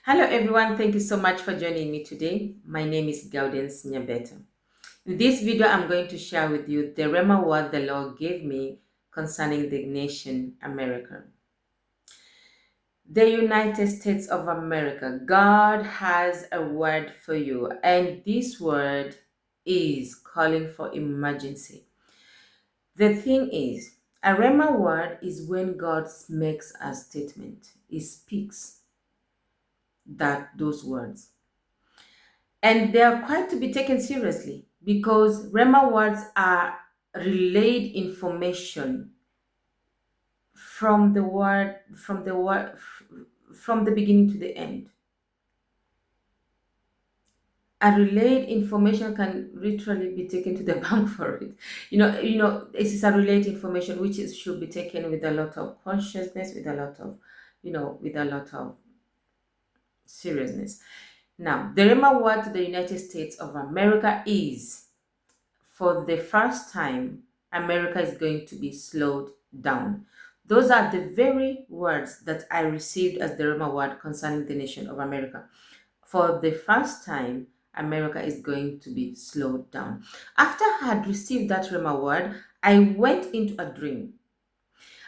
Hello, everyone. Thank you so much for joining me today. My name is Gaudence Nyabeto. In this video, I'm going to share with you the Rema word the Lord gave me concerning the nation America. The United States of America. God has a word for you, and this word is calling for emergency. The thing is, a Rema word is when God makes a statement. He speaks those words. And they are quite to be taken seriously because Rema words are relayed information from the beginning to the end. A relayed information can literally be taken to the bank for it. This is a relayed information should be taken with a lot of consciousness, with a lot of seriousness. Now, the Rema word to the United States of America is, for the first time, America is going to be slowed down. Those are the very words that I received as the Rema word concerning the nation of America. For the first time, America is going to be slowed down. After I had received that Rema word, I went into a dream.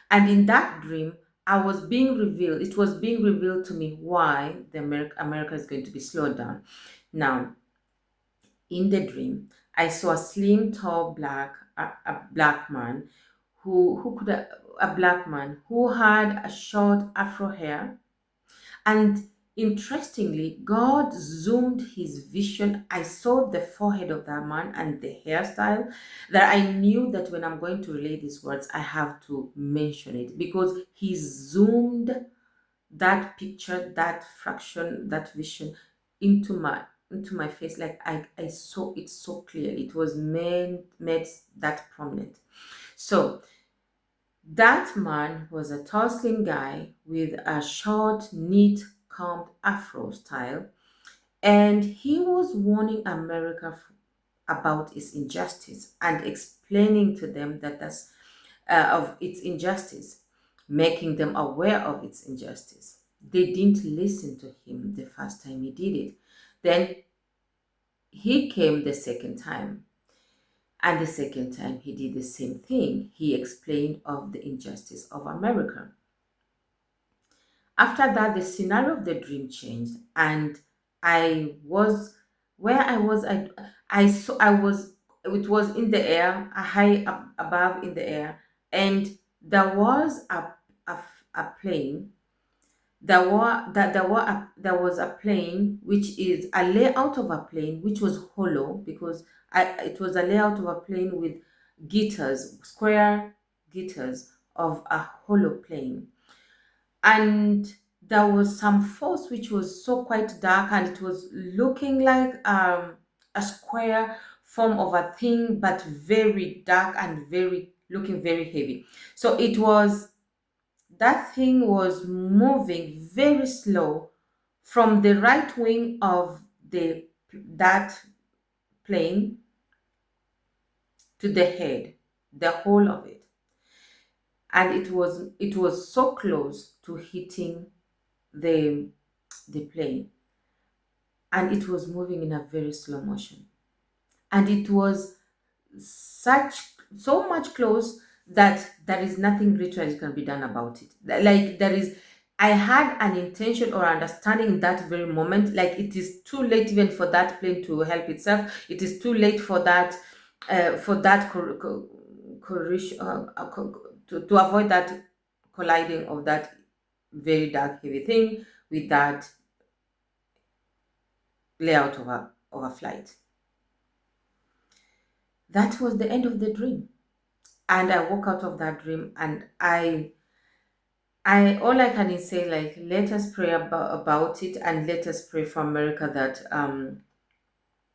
And in that dream, it was being revealed to me why America is going to be slowed down. Now, in the dream, I saw a slim, tall, a black man a black man who had a short afro hair. And interestingly, God zoomed his vision. I saw the forehead of that man and the hairstyle, that I knew that when I'm going to relay these words, I have to mention it because he zoomed that picture, that fraction, that vision into my face. Like I saw it so clearly. It was made that prominent. So that man was a tall, slim guy with a short, neat, combed afro style, and he was warning America about its injustice and explaining to them of its injustice, making them aware of its injustice. They didn't listen to him the first time he did it. Then he came the second time. And the second time he did the same thing. He explained of the injustice of America. After that, the scenario of the dream changed, and I was where I was. I saw I was. It was in the air, a high up above in the air, and there was a, a plane. There was a plane, which is a layout of a plane which was hollow because it was a layout of a plane with square gutters of a hollow plane. And there was some force which was so quite dark, and it was looking like a square form of a thing, but very dark and looking very heavy. So that thing was moving very slow from the right wing of that plane to the head, the whole of it. And it was so close to hitting the plane, and it was moving in a very slow motion, and it was so much close that there is nothing literally can be done about it. Like I had an intention or understanding in that very moment, like it is too late even for that plane to help itself. It is too late for that collision, to avoid that colliding of that very dark heavy thing with that layout of a flight. That was the end of the dream. And I woke out of that dream, and I all I can is say, like, let us pray about it, and let us pray for America, that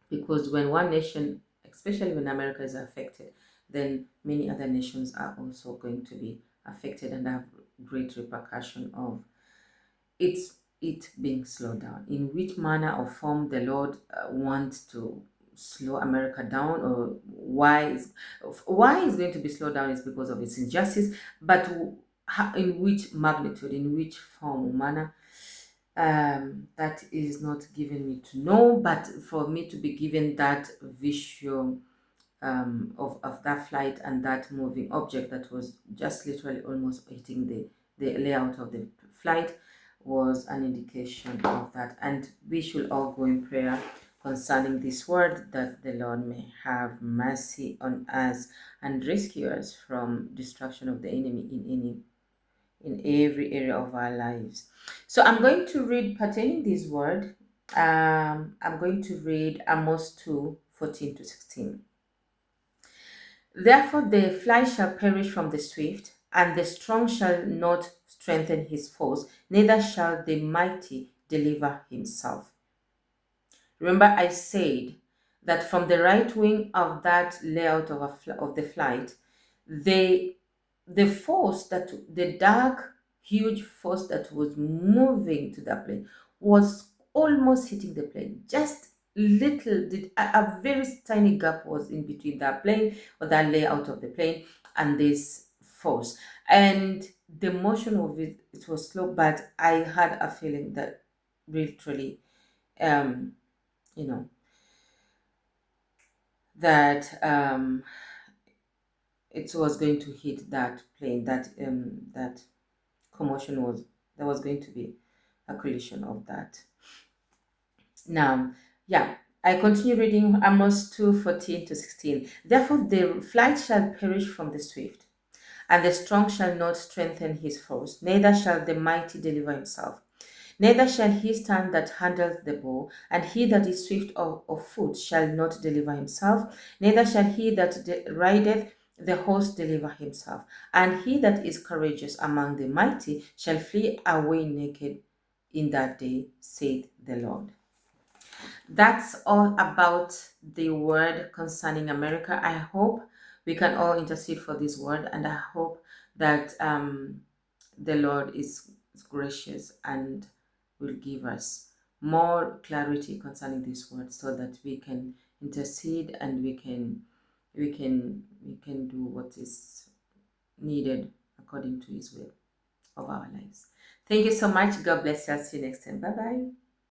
because when one nation, especially when America is affected, then many other nations are also going to be affected and have great repercussion of it being slowed down. In which manner or form the Lord wants to slow America down, or why it's going to be slowed down, is because of its injustice. But in which magnitude, in which form or manner, that is not given me to know, but for me to be given that visual of that flight and that moving object that was just literally almost hitting the layout of the flight was an indication of that. And we should all go in prayer concerning this word, that the Lord may have mercy on us and rescue us from destruction of the enemy in every area of our lives. So I'm going to read pertaining this word. I'm going to read Amos 2:14-16. Therefore the fly shall perish from the swift, and the strong shall not strengthen his foes, neither shall the mighty deliver himself. Remember, I said that from the right wing of that layout of the flight, the force, that the dark, huge force that was moving to the plane was almost hitting the plane. Just little did a very tiny gap was in between that plane or that layout of the plane and this force. And the motion of it was slow, but I had a feeling that literally, um, you know, that it was going to hit that plane, that commotion was, there was going to be a collision of that. Now, yeah, I continue reading Amos 2:14-16. Therefore the flight shall perish from the swift, and the strong shall not strengthen his foes, neither shall the mighty deliver himself. Neither shall he stand that handleth the bow, and he that is swift of foot shall not deliver himself, neither shall he that rideth the horse deliver himself. And he that is courageous among the mighty shall flee away naked in that day, saith the Lord. That's all about the word concerning America. I hope we can all intercede for this word, and I hope that the Lord is gracious and will give us more clarity concerning this word, so that we can intercede and we can do what is needed according to His will of our lives. Thank you so much. God bless you. I'll see you next time. Bye bye.